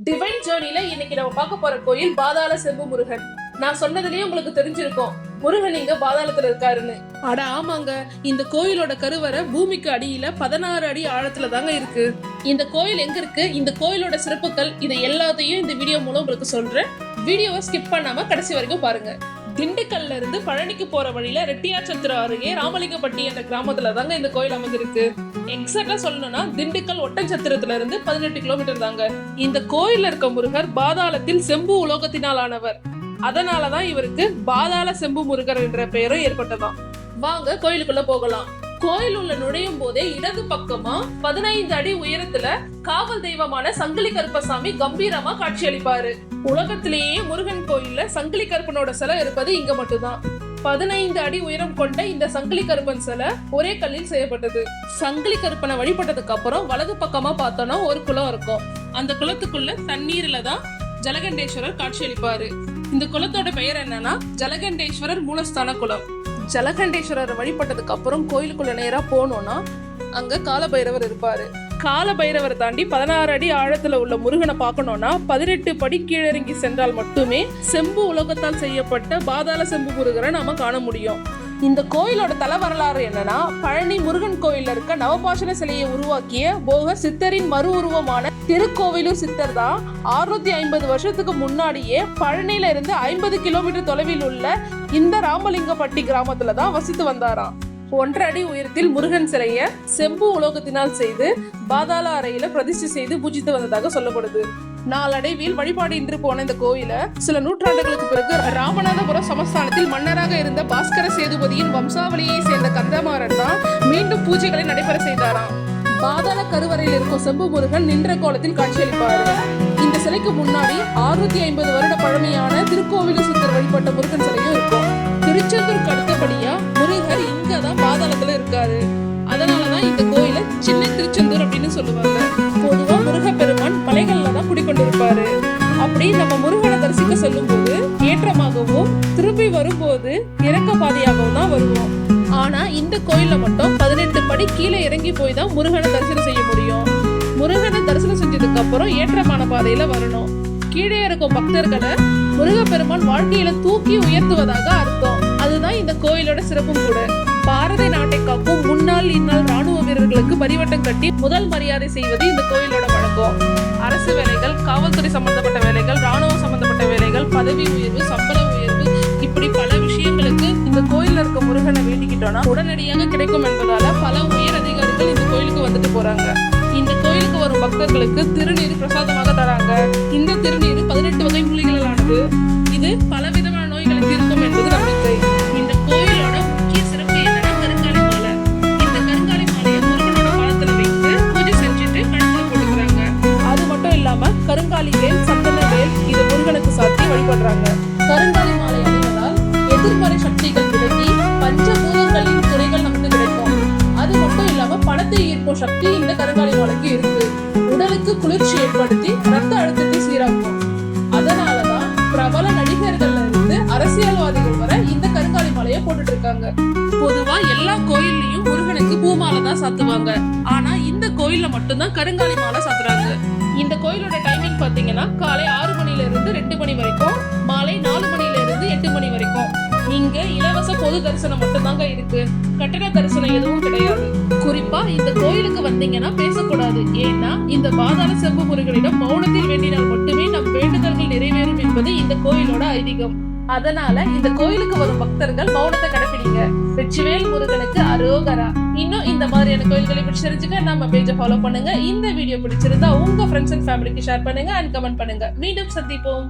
Divine ஜேர்னில இன்னைக்கு நம்ம பார்க்க போற கோயில் பாதாள செம்பு முருகன். நான் சொன்னதுலயே உங்களுக்கு தெரிஞ்சிருக்கும் முருகன் இங்க பாதாளத்துல இருக்காருன்னு. அட ஆமாங்க, இந்த கோயிலோட கருவறை பூமிக்கு அடியில 16 அடி ஆழத்துல தாங்க இருக்கு. இந்த கோயில் எங்க இருக்கு, இந்த கோயிலோட சிறப்புகள், இதை எல்லாத்தையும் இந்த வீடியோ மூலம் உங்களுக்கு சொல்றேன். வீடியோவை ஸ்கிப் பண்ணாம கடைசி வரைக்கும் பாருங்க. திண்டுக்கல்ல இருந்து பழனிக்கு போற வழியில ரெட்டியார்சத்திரம் அருகே ராமலிங்கப்பட்டி என்ற கிராமத்துல தாங்க இந்த கோயில் அமைஞ்சிருக்கு. எக்ஸாக்டா சொல்லணும்னா திண்டுக்கல் ஒட்டன்சத்திரத்துல இருந்து 18 கிலோமீட்டர் தாங்க. இந்த கோயில்ல இருக்க முருகர் பாதாளத்தில் செம்பு உலோகத்தினால் ஆனவர். அதனாலதான் இவருக்கு பாதாள செம்பு முருகர் என்ற பெயரும் ஏற்பட்டதாம். வாங்க கோயிலுக்குள்ள போகலாம். கோயில் உள்ள நுழையும் போதே இடது பக்கமா 15 அடி உயரத்துல காவல் தெய்வமான சங்கிலி கருப்பசாமி கம்பீரமா காட்சியளிப்பாரு. உலகத்திலேயே முருகன் கோயில்ல சங்கிலி கருப்பனோட சிலை இருப்பது இங்க மட்டும்தான். 15 அடி உயரம் கொண்ட இந்த சங்கிலி கருப்பன் சிலை ஒரே கல்லில் செய்யப்பட்டது. சங்கிலி கருப்பனை வழிபட்டதுக்கு அப்புறம் வலது பக்கமா பார்த்தோம்னா ஒரு குளம் இருக்கும். அந்த குளத்துக்குள்ள தண்ணீர்ல தான் ஜலகண்டேஸ்வரர் காட்சியளிப்பாரு. இந்த குளத்தோட பெயர் என்னன்னா ஜலகண்டேஸ்வரர் மூலஸ்தான குளம். ஜலகண்டேஸ்வரர் வழிபட்டதுக்கு அப்புறம் கோயிலுக்குள்ள நேரா போனோம்னா அங்க காலபைரவர் இருப்பாரு. காலபைரவரை தாண்டி 16 அடி ஆழத்துல உள்ள முருகனை பார்க்கணும்னா 18 படி கீழிறங்கி சென்றால் மட்டுமே செம்பு உலோகத்தால் செய்யப்பட்ட பாதாள செம்பு முருகரை நாம காண முடியும். இந்த கோயிலோட தல வரலாறு என்னன்னா, பழனி முருகன் கோயில்ல இருக்க நவபாஷண சிலையை உருவாக்கிய போகர் சித்தரின் மறு உருவமான திருக்கோவிலூர் சித்தர் தான் 650 வருஷத்துக்கு முன்னாடியே பழனியில இருந்து 50 கிலோமீட்டர் தொலைவில் உள்ள இந்த ராமலிங்கப்பட்டி கிராமத்துல தான் வசித்து வந்தாராம். 1.5 அடி உயரத்தில் முருகன் சிலைய செம்பு உலோகத்தினால் செய்து பாதாள அறையில பிரதிஷ்டை செய்து பூஜித்து வந்ததாக சொல்லப்படுது. நாளடைவில் வழிபாடு இன்று போன இந்த கோயில சில நூற்றாண்டுகளுக்கு பிறகு ராமநாதபுரம் சமஸ்தானத்தில் மன்னராக இருந்த பாஸ்கர சேதுபதியின் வம்சாவளியை சேர்ந்த கந்தமாறன் தான் மீண்டும் பூஜைகளை நடைபெற செய்தாராம். பாதாள கருவறையில் இருக்கும் செம்பு முருகன் நின்ற கோலத்தில் காட்சியளிப்பாரு. இந்த சிலைக்கு முன்னாடி 650 வருட பழமையான திருக்கோவிலூர் சித்தர் வழிபட்ட முருகன் சிலையும் இருக்கும். திருச்செந்தூருக்கு அடுத்தபடியா முருகர் இங்கதான் பாதாளத்துல இருக்காரு. அதனாலதான் இந்த கோயில சின்ன திருச்செந்தூர் அப்படின்னு சொல்லுவாங்க. பொதுவா முருகப்பெருமான் மலைகள்ல தான் குடிக்கொண்டிருப்பாரு. அப்படி நம்ம முருகனை தரிசிக்க சொல்லும் போது ஏற்றமாகவும் திரும்பி வரும்போது இறக்க பாதையாகவும் தான் வருவோம். ஆனா இந்த கோயில்ல மட்டும் 18 படி கீழே இறங்கி போய் தான் முருகனை தரிசனம் செய்ய முடியும். முருகனை தரிசனம் செஞ்சதுக்கு அப்புறம் ஏற்றமான பாதையில வரணும். கீழே இருக்கும் பக்தர்களை முருகப்பெருமான் வாழ்க்கையில தூக்கி உயர்த்துவதாக அர்த்தம். அதுதான் இந்த கோயிலோட சிறப்பும் கூட. பாரத நாட்டை காக்கும் முன்னாள் இந்நாள் ராணுவ வீரர்களுக்கு பரிவட்டம் கட்டி முதல் மரியாதை செய்வது இந்த கோயிலோட வழக்கம். அரசு வேலைகள், காவல்துறை சம்பந்தப்பட்ட வேலைகள், ராணுவம் சம்பந்தப்பட்ட வேலைகள், பதவி உயர்வு, சம்பள உயர்வு, இப்படி பல விஷயங்களுக்கு இந்த கோயில்ல இருக்க முருகனை வேண்டிக்கிட்டோம்னா உடனடியாக கிடைக்கும் என்பதால பல உயர் அதிகாரிகள் இந்த கோயிலுக்கு வந்துட்டு போறாங்க. இந்த கோயிலுக்கு வரும் பக்தர்களுக்கு திருநீர் பிரசாதமாக தராங்க. இந்த திருநீர் 18 வகை மூலிகைகளானது. இது பலவிதமான நோய்களை தீர்க்கும் என்பது நம்பிக்கை. இந்த கோயிலோட முக்கிய சிறப்பு என்னன்னா கருங்காலி மாலை. இந்த கருங்காலி மாலையை முருகனோட பாதத்துல வைத்து பூஜை செஞ்சுட்டு கழுத்துல போட்டுக்கிறாங்க. அது மட்டும் இல்லாம கருங்காலி வேல், சந்தன வேல் இது முருகனுக்கு சாத்தி வழிபடுறாங்க. கருங்காலி மாலை அணிவதால் எதிர்மறை சக்திகள் விலகி பஞ்சபூதங்களின் துறைகள் நமக்கு கிடைக்கும். அது மட்டும் இல்லாம பணத்தை ஈர்க்கும் சக்தி இந்த கருங்காலி மாலைக்கு இருக்கு. உடலுக்கு குளிர்ச்சி ஏற்படுத்தி ரத்த அழுத்தத்தை சீராக்கும். அதனாலதான் பிரபல நடிகர்கள்ல இருந்து அரசியல்வாதிகள் வரை இந்த கருங்காலி மாலையை போட்டுட்டு இருக்காங்க. பொதுவா எல்லா கோயில்லையும் முருகனுக்கு பூமாலை தான் சாத்துவாங்க. ஆனா இந்த கோயில்ல மட்டும்தான் கருங்காலி மாலை சாத்துறாங்க. இந்த கோயிலோட டைமிங் பாத்தீங்கன்னா காலை 6 மணில இருந்து 2 மணி வரைக்கும், மாலை 4 மணில இருந்து 8 மணி வரைக்கும். இங்க இலவச பொது தரிசனம் மட்டும்தாங்க இருக்கு. கட்டண தரிசனம் எதுவும் கிடையாது. குறிப்பா இந்த கோயிலுக்கு வந்தீங்கன்னா பேசக்கூடாது. ஏன்னா இந்த பாதாள செம்பு முருகனிடம் மௌனத்தில் வேண்டினால் மட்டுமே நம் வேண்டுதல்கள் நிறைவேறும் என்பது இந்த கோயிலோட ஐதீகம். அதனால இந்த கோயிலுக்கு வரும் பக்தர்கள் மௌனத்தை கடைபிடிங்க. வெற்றிவேல் முருகனுக்கு அரோகரா. இன்னும் இந்த மாதிரியான கோயில்களை பற்றி தெரிஞ்சுக்க நம்ம பேஜை ஃபாலோ பண்ணுங்க. இந்த வீடியோ பிடிச்சிருந்தா உங்க ஃப்ரெண்ட்ஸ் அண்ட் ஃபேமிலிக்கு ஷேர் பண்ணுங்க அண்ட் கமெண்ட் பண்ணுங்க. மீண்டும் சந்திப்போம்.